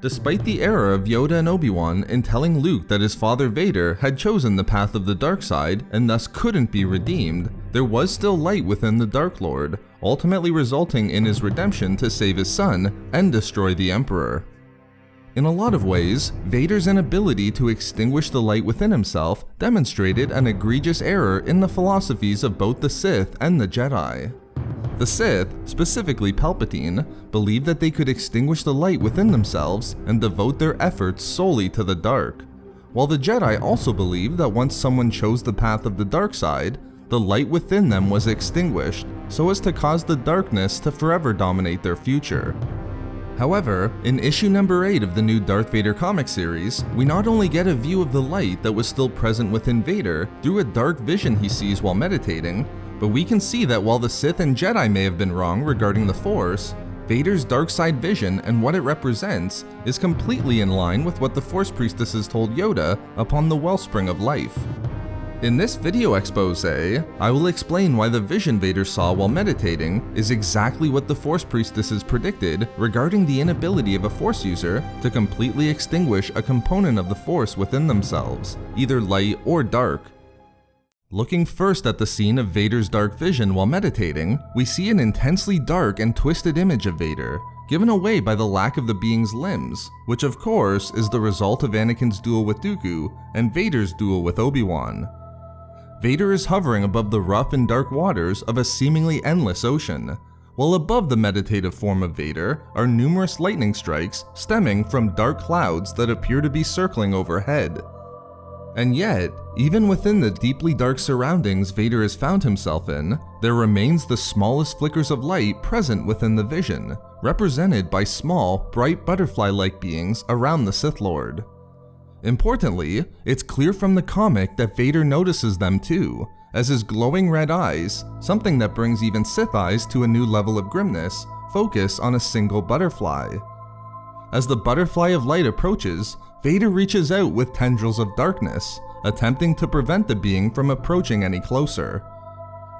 Despite the error of Yoda and Obi-Wan in telling Luke that his father Vader had chosen the path of the dark side and thus couldn't be redeemed, there was still light within the Dark Lord, ultimately resulting in his redemption to save his son and destroy the Emperor. In a lot of ways, Vader's inability to extinguish the light within himself demonstrated an egregious error in the philosophies of both the Sith and the Jedi. The Sith, specifically Palpatine, believed that they could extinguish the light within themselves and devote their efforts solely to the dark, while the Jedi also believed that once someone chose the path of the dark side, the light within them was extinguished so as to cause the darkness to forever dominate their future. However, in issue number 8 of the new Darth Vader comic series, we not only get a view of the light that was still present within Vader through a dark vision he sees while meditating, but we can see that while the Sith and Jedi may have been wrong regarding the Force, Vader's dark side vision and what it represents is completely in line with what the Force Priestesses told Yoda upon the wellspring of life. In this video expose, I will explain why the vision Vader saw while meditating is exactly what the Force Priestesses predicted regarding the inability of a Force user to completely extinguish a component of the Force within themselves, either light or dark. Looking first at the scene of Vader's dark vision while meditating, we see an intensely dark and twisted image of Vader, given away by the lack of the being's limbs, which of course is the result of Anakin's duel with Dooku and Vader's duel with Obi-Wan. Vader is hovering above the rough and dark waters of a seemingly endless ocean, while above the meditative form of Vader are numerous lightning strikes stemming from dark clouds that appear to be circling overhead. And yet, even within the deeply dark surroundings Vader has found himself in, there remains the smallest flickers of light present within the vision, represented by small, bright butterfly-like beings around the Sith Lord. Importantly, it's clear from the comic that Vader notices them too, as his glowing red eyes, something that brings even Sith eyes to a new level of grimness, focus on a single butterfly. As the butterfly of light approaches, Vader reaches out with tendrils of darkness, attempting to prevent the being from approaching any closer.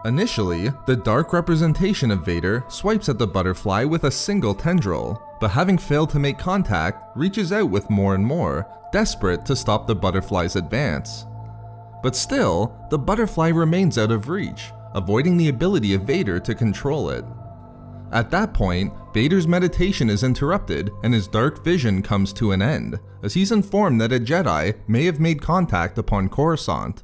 Initially, the dark representation of Vader swipes at the butterfly with a single tendril, but having failed to make contact, reaches out with more and more, desperate to stop the butterfly's advance. But still, the butterfly remains out of reach, avoiding the ability of Vader to control it. At that point, Vader's meditation is interrupted and his dark vision comes to an end, as he's informed that a Jedi may have made contact upon Coruscant.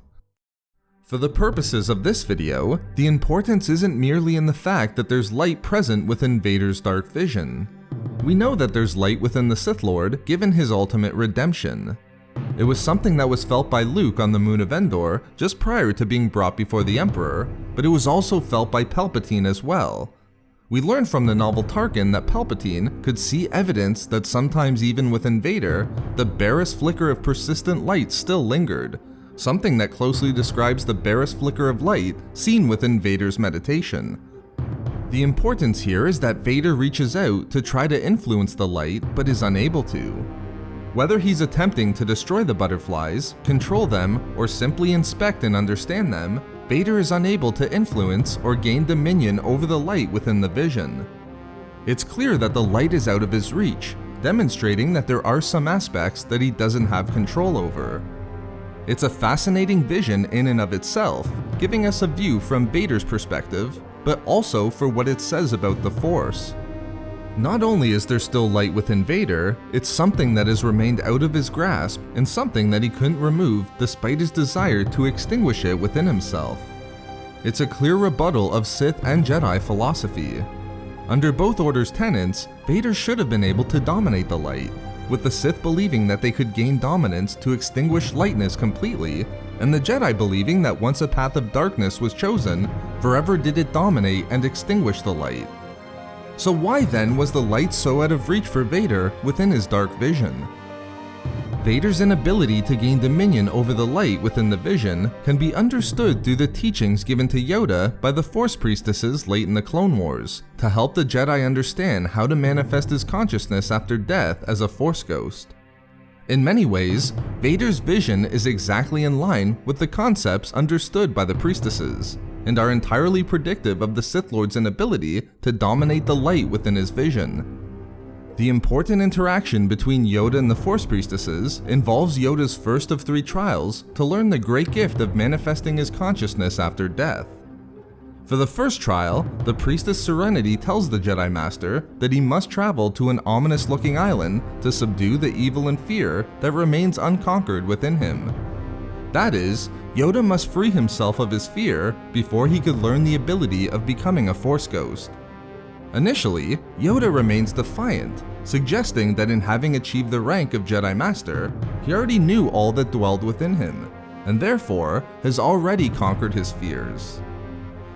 For the purposes of this video, the importance isn't merely in the fact that there's light present within Vader's dark vision. We know that there's light within the Sith Lord given his ultimate redemption. It was something that was felt by Luke on the moon of Endor just prior to being brought before the Emperor, but it was also felt by Palpatine as well. We learned from the novel Tarkin that Palpatine could see evidence that sometimes even within Vader, the barest flicker of persistent light still lingered, something that closely describes the barest flicker of light seen within Vader's meditation. The importance here is that Vader reaches out to try to influence the light but is unable to. Whether he's attempting to destroy the butterflies, control them, or simply inspect and understand them, Vader is unable to influence or gain dominion over the light within the vision. It's clear that the light is out of his reach, demonstrating that there are some aspects that he doesn't have control over. It's a fascinating vision in and of itself, giving us a view from Vader's perspective, but also for what it says about the Force. Not only is there still light within Vader, it's something that has remained out of his grasp and something that he couldn't remove despite his desire to extinguish it within himself. It's a clear rebuttal of Sith and Jedi philosophy. Under both orders' tenets, Vader should have been able to dominate the light, with the Sith believing that they could gain dominance to extinguish lightness completely, and the Jedi believing that once a path of darkness was chosen, forever did it dominate and extinguish the light. So why then was the light so out of reach for Vader within his dark vision? Vader's inability to gain dominion over the light within the vision can be understood through the teachings given to Yoda by the Force Priestesses late in the Clone Wars, to help the Jedi understand how to manifest his consciousness after death as a Force ghost. In many ways, Vader's vision is exactly in line with the concepts understood by the Priestesses, and are entirely predictive of the Sith Lord's inability to dominate the light within his vision. The important interaction between Yoda and the Force Priestesses involves Yoda's first of 3 trials to learn the great gift of manifesting his consciousness after death. For the first trial, the Priestess Serenity tells the Jedi Master that he must travel to an ominous-looking island to subdue the evil and fear that remains unconquered within him. That is, Yoda must free himself of his fear before he could learn the ability of becoming a Force Ghost. Initially, Yoda remains defiant, suggesting that in having achieved the rank of Jedi Master, he already knew all that dwelled within him, and therefore has already conquered his fears.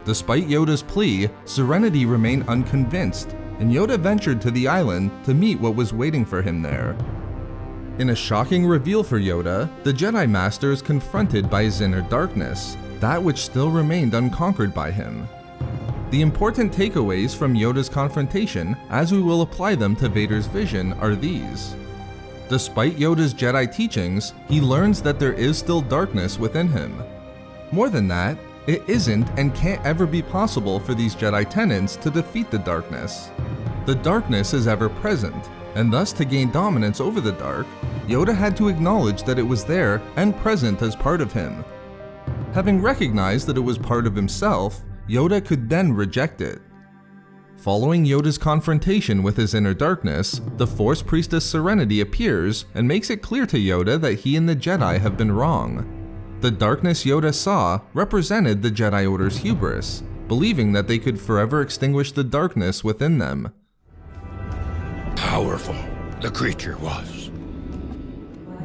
Despite Yoda's plea, Serenity remained unconvinced, and Yoda ventured to the island to meet what was waiting for him there. In a shocking reveal for Yoda, the Jedi Master is confronted by his inner darkness, that which still remained unconquered by him. The important takeaways from Yoda's confrontation, as we will apply them to Vader's vision, are these. Despite Yoda's Jedi teachings, he learns that there is still darkness within him. More than that, it isn't and can't ever be possible for these Jedi tenets to defeat the darkness. The darkness is ever present, and thus to gain dominance over the dark, Yoda had to acknowledge that it was there and present as part of him. Having recognized that it was part of himself, Yoda could then reject it. Following Yoda's confrontation with his inner darkness, the Force Priestess Serenity appears and makes it clear to Yoda that he and the Jedi have been wrong. The darkness Yoda saw represented the Jedi Order's hubris, believing that they could forever extinguish the darkness within them. Powerful the creature was.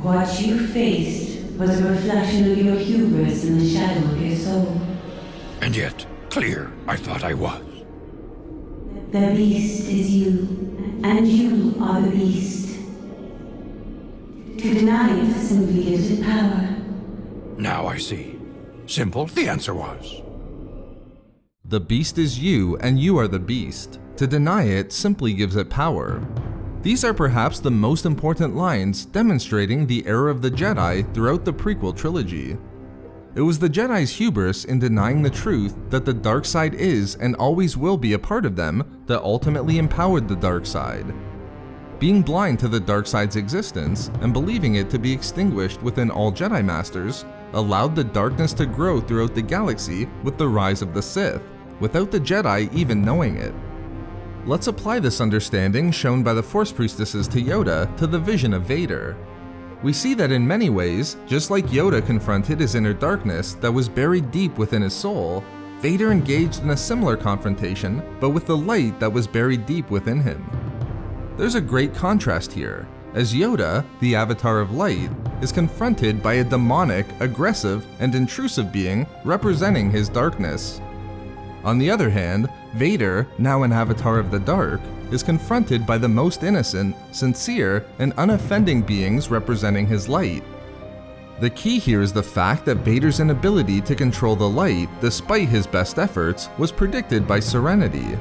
What you faced was a reflection of your hubris in the shadow of your soul. And yet, clear I thought I was. The beast is you, and you are the beast. To deny it simply gives it power. Now I see. Simple the answer was. The beast is you, and you are the beast. To deny it simply gives it power. These are perhaps the most important lines demonstrating the error of the Jedi throughout the prequel trilogy. It was the Jedi's hubris in denying the truth that the dark side is and always will be a part of them that ultimately empowered the dark side. Being blind to the dark side's existence and believing it to be extinguished within all Jedi Masters allowed the darkness to grow throughout the galaxy with the rise of the Sith, without the Jedi even knowing it. Let's apply this understanding shown by the Force Priestesses to Yoda to the vision of Vader. We see that in many ways, just like Yoda confronted his inner darkness that was buried deep within his soul, Vader engaged in a similar confrontation, but with the light that was buried deep within him. There's a great contrast here, as Yoda, the Avatar of Light, is confronted by a demonic, aggressive, and intrusive being representing his darkness. On the other hand, Vader, now an Avatar of the Dark, is confronted by the most innocent, sincere, and unoffending beings representing his light. The key here is the fact that Vader's inability to control the light, despite his best efforts, was predicted by Serenity.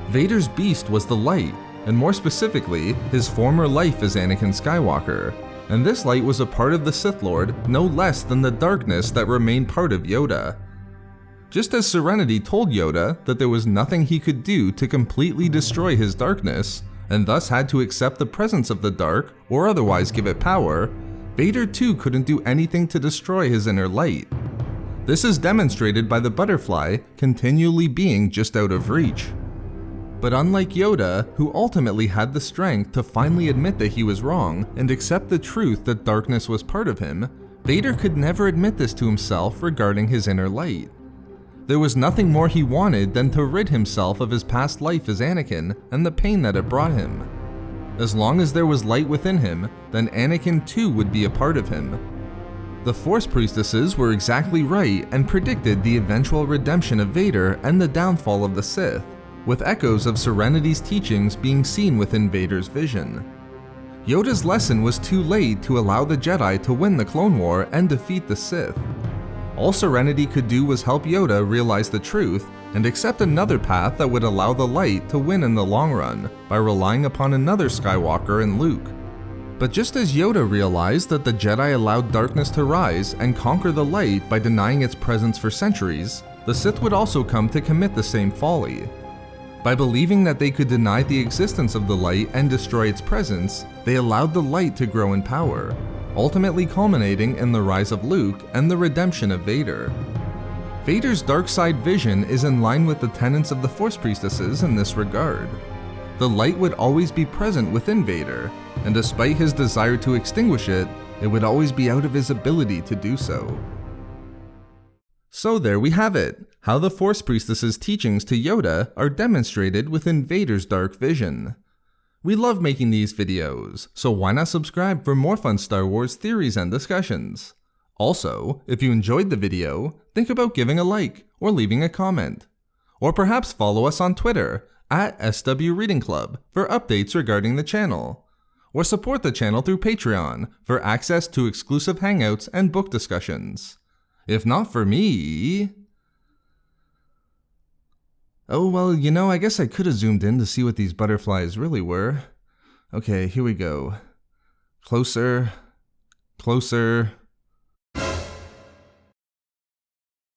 Vader's beast was the light, and more specifically, his former life as Anakin Skywalker, and this light was a part of the Sith Lord no less than the darkness that remained part of Yoda. Just as Serenity told Yoda that there was nothing he could do to completely destroy his darkness, and thus had to accept the presence of the dark or otherwise give it power, Vader too couldn't do anything to destroy his inner light. This is demonstrated by the butterfly continually being just out of reach. But unlike Yoda, who ultimately had the strength to finally admit that he was wrong and accept the truth that darkness was part of him, Vader could never admit this to himself regarding his inner light. There was nothing more he wanted than to rid himself of his past life as Anakin and the pain that it brought him. As long as there was light within him, then Anakin too would be a part of him. The Force Priestesses were exactly right and predicted the eventual redemption of Vader and the downfall of the Sith, with echoes of Serenity's teachings being seen within Vader's vision. Yoda's lesson was too late to allow the Jedi to win the Clone War and defeat the Sith. All Serenity could do was help Yoda realize the truth and accept another path that would allow the light to win in the long run by relying upon another Skywalker in Luke. But just as Yoda realized that the Jedi allowed darkness to rise and conquer the light by denying its presence for centuries, the Sith would also come to commit the same folly. By believing that they could deny the existence of the light and destroy its presence, they allowed the light to grow in power, ultimately culminating in the rise of Luke and the redemption of Vader. Vader's dark side vision is in line with the tenets of the Force Priestesses in this regard. The light would always be present within Vader, and despite his desire to extinguish it, it would always be out of his ability to do so. So there we have it, how the Force Priestesses' teachings to Yoda are demonstrated within Vader's dark vision. We love making these videos, so why not subscribe for more fun Star Wars theories and discussions? Also, if you enjoyed the video, think about giving a like or leaving a comment. Or perhaps follow us on Twitter at SW Reading Club for updates regarding the channel. Or support the channel through Patreon for access to exclusive hangouts and book discussions. If not for me... Oh well, you know, I guess I could have zoomed in to see what these butterflies really were. Okay, here we go. Closer, closer...